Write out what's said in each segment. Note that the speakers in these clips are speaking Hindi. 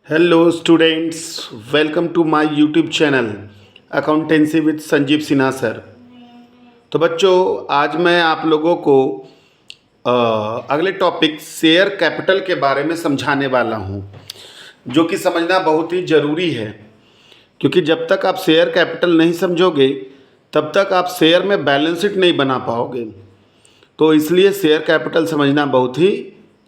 Hello students, welcome to my YouTube channel accountancy with Sanjeev Sinha sir. तो बच्चों, आज मैं आप लोगों को अगले टॉपिक शेयर कैपिटल के बारे में समझाने वाला हूं, जो कि समझना बहुत ही ज़रूरी है। क्योंकि जब तक आप शेयर कैपिटल नहीं समझोगे तब तक आप शेयर में बैलेंस शीट नहीं बना पाओगे। तो इसलिए शेयर कैपिटल समझना बहुत ही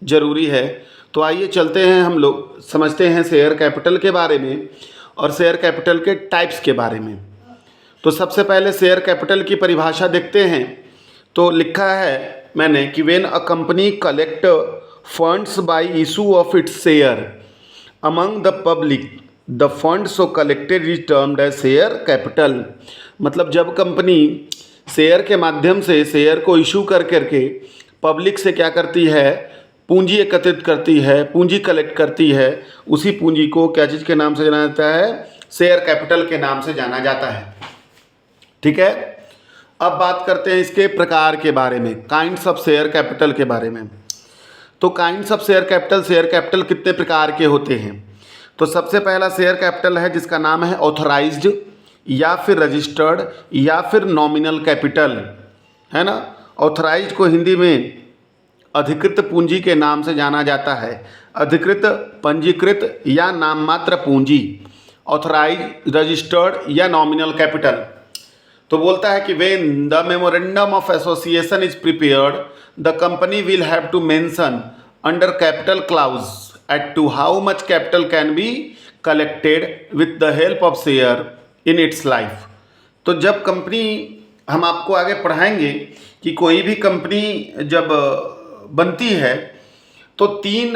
ज़रूरी है। तो आइए चलते हैं, हम लोग समझते हैं शेयर कैपिटल के बारे में और शेयर कैपिटल के टाइप्स के बारे में। तो सबसे पहले शेयर कैपिटल की परिभाषा देखते हैं। तो लिखा है मैंने कि when a company collect funds by issue of its share among the public, the fund so collected is termed as share capital. मतलब जब कंपनी शेयर के माध्यम से शेयर को इशू कर करके पब्लिक से क्या करती है, पूंजी एकत्रित करती है, पूंजी कलेक्ट करती है, उसी पूंजी को क्या चीज़ के नाम से जाना जाता है? शेयर कैपिटल के नाम से जाना जाता है। ठीक है। अब बात करते हैं इसके प्रकार के बारे में, काइंड्स ऑफ शेयर कैपिटल के बारे में। तो काइंड्स ऑफ शेयर कैपिटल कितने प्रकार के होते हैं? तो सबसे पहला शेयर कैपिटल है जिसका नाम है ऑथराइज्ड या फिर रजिस्टर्ड या फिर नॉमिनल कैपिटल, है ना। ऑथराइज्ड को हिंदी में अधिकृत पूंजी के नाम से जाना जाता है। अधिकृत, पंजीकृत या नाम मात्र पूंजी, ऑथराइज, रजिस्टर्ड या नॉमिनल कैपिटल। तो बोलता है कि when the memorandum of association is prepared, the company will have to mention under capital clause at to how much capital can be collected with the help of share in its life. तो जब कंपनी, हम आपको आगे पढ़ाएंगे कि कोई भी कंपनी जब बनती है तो तीन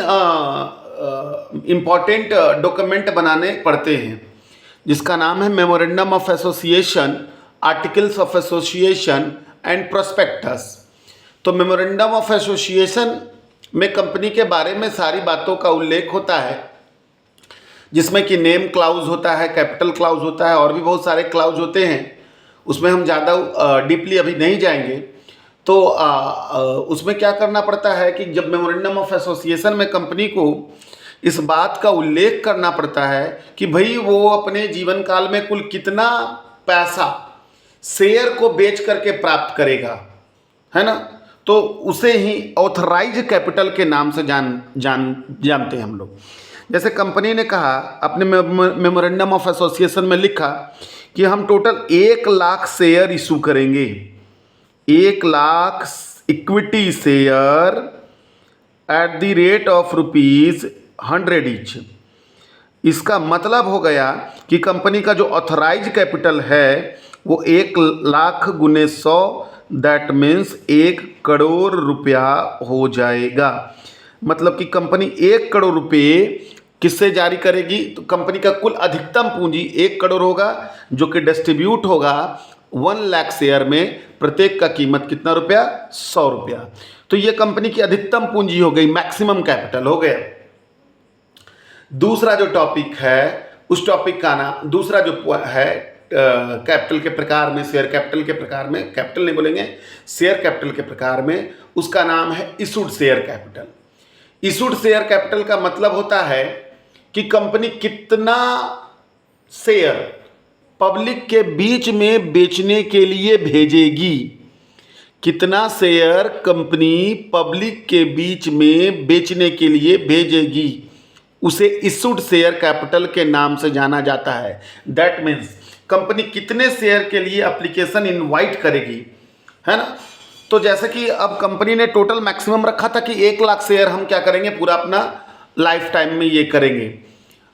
इम्पॉर्टेंट डॉक्यूमेंट बनाने पड़ते हैं, जिसका नाम है memorandum of association, articles of association and prospectus. तो मेमोरेंडम ऑफ एसोसिएशन में कंपनी के बारे में सारी बातों का उल्लेख होता है, जिसमें कि नेम क्लाउज होता है, कैपिटल क्लाउज होता है, और भी बहुत सारे क्लाउज होते हैं। उसमें हम ज़्यादा डीपली अभी नहीं जाएंगे। तो उसमें क्या करना पड़ता है कि जब मेमोरेंडम ऑफ एसोसिएशन में कंपनी को इस बात का उल्लेख करना पड़ता है कि भाई वो अपने जीवन काल में कुल कितना पैसा शेयर को बेच करके प्राप्त करेगा, है ना। तो उसे ही ऑथराइज कैपिटल के नाम से जानते हैं हम लोग। जैसे कंपनी ने कहा, अपने मेमोरेंडम ऑफ एसोसिएशन में लिखा कि हम टोटल 1,00,000 शेयर इशू करेंगे, 1,00,000 equity share eight the rate of ₹100 each. इसका मतलब हो गया कि कंपनी का जो ऑथराइज कैपिटल है वो 1,00,000 गुने 100, दैट मीन्स 1 करोड़ रुपया हो जाएगा। मतलब कि कंपनी 1 करोड़ रुपये किससे जारी करेगी? तो कंपनी का कुल अधिकतम पूंजी 1 करोड़ होगा, जो कि डिस्ट्रीब्यूट होगा 1,00,000 शेयर में। प्रत्येक का कीमत कितना रुपया? 100 रुपया। तो ये कंपनी की अधिकतम पूंजी हो गई, मैक्सिमम कैपिटल हो गया। दूसरा जो टॉपिक है, उस टॉपिक का नाम, दूसरा जो है कैपिटल के प्रकार में, शेयर कैपिटल के प्रकार में, कैपिटल नहीं बोलेंगे, शेयर कैपिटल के प्रकार में, उसका नाम है issued share capital. Issued share capital का मतलब होता है कि कंपनी कितना शेयर पब्लिक के बीच में बेचने के लिए भेजेगी, कितना शेयर कंपनी पब्लिक के बीच में बेचने के लिए भेजेगी, उसे इशूड शेयर कैपिटल के नाम से जाना जाता है। दैट मीन्स कंपनी कितने शेयर के लिए एप्लीकेशन इनवाइट करेगी, है ना। तो जैसे कि अब कंपनी ने टोटल मैक्सिमम रखा था कि 1,00,000 शेयर हम क्या करेंगे, पूरा अपना लाइफ टाइम में ये करेंगे,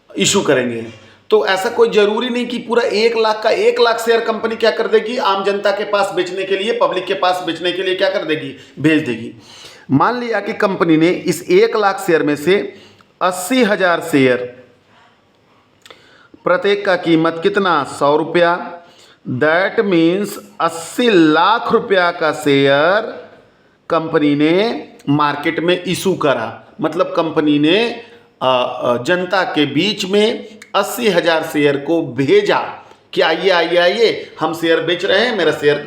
इशू करेंगे। तो ऐसा कोई ज़रूरी नहीं कि पूरा 1,00,000 का 1,00,000 शेयर कंपनी क्या कर देगी, आम जनता के पास बेचने के लिए, पब्लिक के पास बेचने के लिए क्या कर देगी, भेज देगी। मान लिया कि कंपनी ने इस 1,00,000 शेयर में से 80,000 शेयर, प्रत्येक का कीमत कितना, 100 रुपया, दैट मीन्स 80,00,000 रुपया का शेयर कंपनी ने मार्केट में इशू करा। मतलब कंपनी ने जनता के बीच में 80,000 शेयर को भेजा कि आइए आइए आइए, हम शेयर बेच रहे हैं,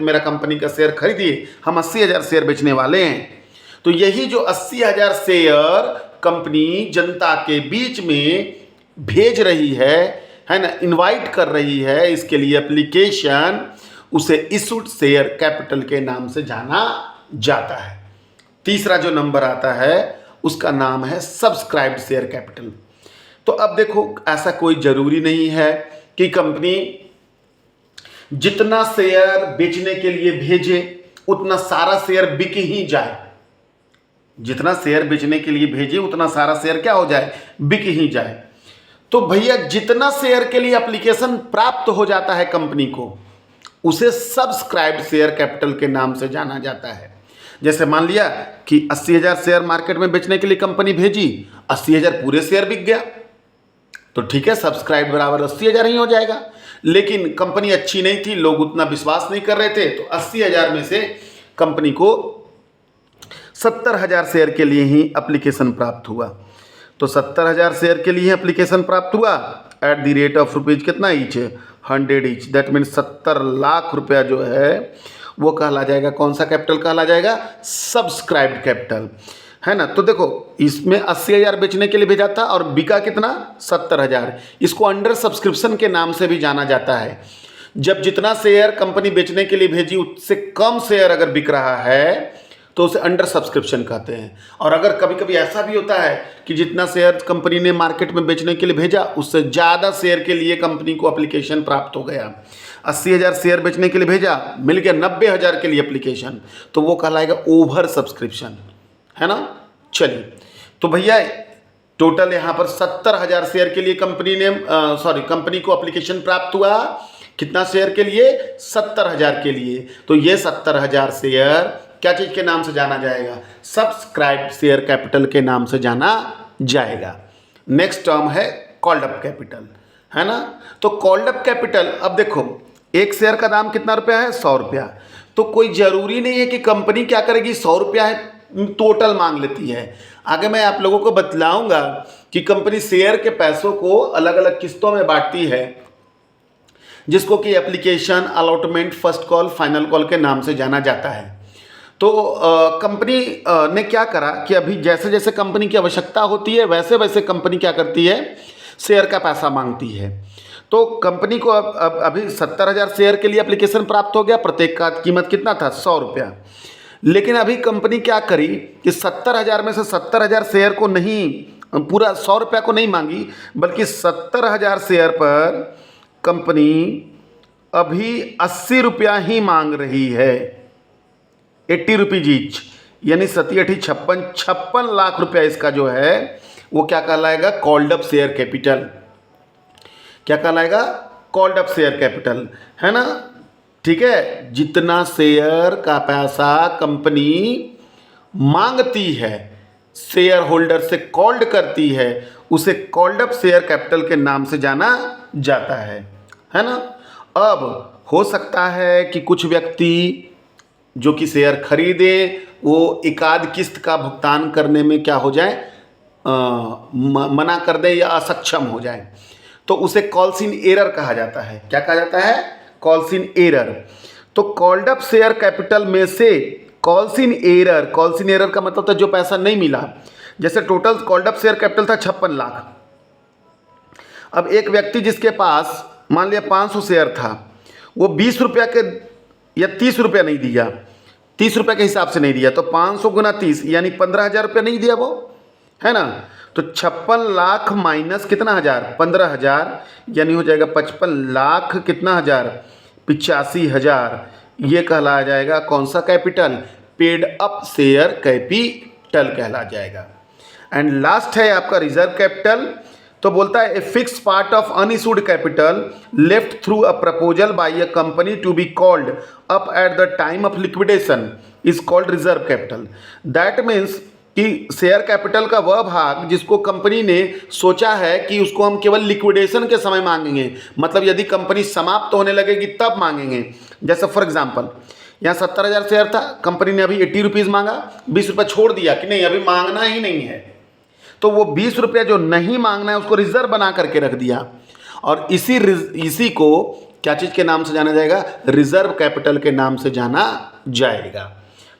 मेरा कंपनी का शेयर खरीदिए, हम 80,000 शेयर बेचने वाले हैं। तो यही जो 80,000 शेयर कंपनी जनता के बीच में भेज रही है ना, इनवाइट कर रही है इसके लिए एप्लीकेशन, उसे इशूड शेयर कैपिटल के नाम से जाना जाता है। तीसरा जो नंबर आता है उसका नाम है सब्सक्राइब्ड शेयर कैपिटल। तो अब देखो, ऐसा कोई ज़रूरी नहीं है कि कंपनी जितना शेयर बेचने के लिए भेजे उतना सारा शेयर बिक ही जाए। जितना शेयर बेचने के लिए भेजे उतना सारा शेयर क्या हो जाए, बिक ही जाए। तो भैया जितना शेयर के लिए एप्लीकेशन प्राप्त हो जाता है कंपनी को, उसे सब्सक्राइब्ड शेयर कैपिटल के नाम से जाना जाता है। जैसे मान लिया कि 80,000 शेयर मार्केट में बेचने के लिए कंपनी भेजी, 80,000 पूरे शेयर बिक गया, तो ठीक है, सब्सक्राइब बराबर 80,000 ही हो जाएगा। लेकिन कंपनी अच्छी नहीं थी, लोग उतना विश्वास नहीं कर रहे थे, तो 80,000 में से कंपनी को 70,000 शेयर के लिए ही एप्लीकेशन प्राप्त हुआ। तो 70,000 शेयर के लिए एप्लीकेशन प्राप्त हुआ at the rate of rupees कितना each, 100 each. That means 70 lakh रुपया जो है वो कहला जाएगा, कौन सा कैपिटल कहला जाएगा, सब्सक्राइब्ड कैपिटल, है ना। तो देखो, इसमें 80,000 बेचने के लिए भेजा था और बिका कितना, 70,000। इसको अंडर सब्सक्रिप्शन के नाम से भी जाना जाता है। जब जितना शेयर कंपनी बेचने के लिए भेजी उससे कम शेयर अगर बिक रहा है तो उसे अंडर सब्सक्रिप्शन कहते हैं। और अगर कभी कभी ऐसा भी होता है कि जितना शेयर कंपनी ने मार्केट में बेचने के लिए भेजा उससे ज़्यादा शेयर के लिए कंपनी को एप्लीकेशन प्राप्त हो गया, 80,000 शेयर बेचने के लिए भेजा, मिल गया 90,000 के लिए एप्लीकेशन, तो वो कहलाएगा ओवर सब्सक्रिप्शन, है ना। चलिए, तो भैया टोटल यहाँ पर 70,000 शेयर के लिए कंपनी को एप्लीकेशन प्राप्त हुआ। कितना शेयर के लिए, 70,000 के लिए। तो ये 70,000 शेयर क्या चीज़ के नाम से जाना जाएगा, सब्सक्राइब्ड शेयर कैपिटल के नाम से जाना जाएगा। नेक्स्ट टर्म है कॉल्ड अप कैपिटल, है ना। तो कॉल्ड अप कैपिटल, अब देखो एक शेयर का दाम कितना रुपया है, 100 रुपया। तो कोई ज़रूरी नहीं है कि कंपनी क्या करेगी, 100 रुपया है टोटल मांग लेती है। आगे मैं आप लोगों को बतलाऊंगा कि कंपनी शेयर के पैसों को अलग अलग किस्तों में बांटती है, जिसको कि application, allotment, first call, final call के नाम से जाना जाता है। तो कंपनी ने क्या करा कि अभी जैसे जैसे कंपनी की आवश्यकता होती है वैसे वैसे कंपनी क्या करती है, शेयर का पैसा मांगती है। तो कंपनी को अब अभी 70,000 शेयर के लिए एप्लीकेशन प्राप्त हो गया, प्रत्येक का कीमत कितना था, 100 रुपया। लेकिन अभी कंपनी क्या करी कि 70,000 में से 70,000 शेयर को नहीं, पूरा 100 रुपया को नहीं मांगी, बल्कि 70,000 शेयर पर कंपनी अभी 80 रुपया ही मांग रही है, 80 रुपीज ईच, यानी 56 लाख रुपया इसका जो है वो क्या कहलाएगा, कॉल्ड अप शेयर कैपिटल। क्या कहलाएगा, कॉल्ड अप शेयर कैपिटल, है ना। ठीक है, जितना शेयर का पैसा कंपनी मांगती है, शेयर होल्डर से कॉल्ड करती है, उसे कॉल्ड अप शेयर कैपिटल के नाम से जाना जाता है ना। अब हो सकता है कि कुछ व्यक्ति जो कि शेयर खरीदे वो एक आध किस्त का भुगतान करने में क्या हो जाए, मना कर दे या असक्षम हो जाए, तो उसे कॉल्स इन एरर कहा जाता है। क्या कहा जाता है, कॉल्स इन एरर। तो कॉल्ड अप शेयर कैपिटल में से कॉल्स इन एरर का मतलब था जो पैसा नहीं मिला। जैसे total called up share capital था 56 लाख। अब एक व्यक्ति जिसके पास मान लिया 500 शेयर था, वो 20 रुपया के या 30 रुपया नहीं दिया, 30 रुपये के हिसाब से नहीं दिया, तो 500 गुना 30 यानी 15,000 रुपया नहीं दिया वो, है ना। तो 56 लाख माइनस कितना हज़ार, 15,000, यानी हो जाएगा 55 लाख कितना हज़ार, 85,000। ये कहला जाएगा कौन सा capital, paid up share capital कहला जाएगा। एंड लास्ट है आपका रिजर्व कैपिटल। तो बोलता है a fix part of unissued capital left through a proposal by a company to be called up at the time of liquidation is called reserve capital. That means कि शेयर कैपिटल का वह भाग जिसको कंपनी ने सोचा है कि उसको हम केवल लिक्विडेशन के समय मांगेंगे, मतलब यदि कंपनी समाप्त होने लगेगी तब मांगेंगे। जैसे फॉर एग्जांपल यहाँ 70,000 शेयर था, कंपनी ने अभी 80 रुपीज़ मांगा, 20 रुपये छोड़ दिया कि नहीं अभी मांगना ही नहीं है, तो वो 20 रुपये जो नहीं मांगना है उसको रिजर्व बना करके रख दिया, और इसी को क्या चीज़ के नाम से जाना जाएगा, रिजर्व कैपिटल के नाम से जाना जाएगा।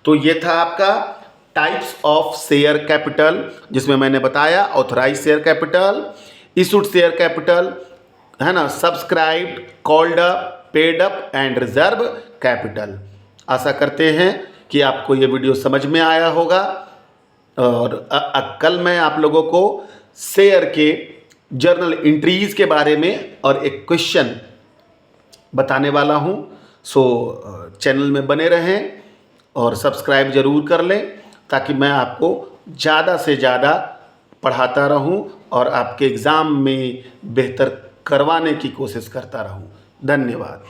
तो ये था आपका टाइप्स ऑफ शेयर कैपिटल, जिसमें मैंने बताया authorise share capital, issued share capital, है ना, subscribed, called up, paid up and reserve capital. आशा करते हैं कि आपको ये वीडियो समझ में आया होगा। और कल मैं आप लोगों को शेयर के जर्नल एंट्रीज के बारे में और एक क्वेश्चन बताने वाला हूँ। सो चैनल में बने रहें और सब्सक्राइब ज़रूर कर लें, ताकि मैं आपको ज़्यादा से ज़्यादा पढ़ाता रहूं और आपके एग्ज़ाम में बेहतर करवाने की कोशिश करता रहूं। धन्यवाद।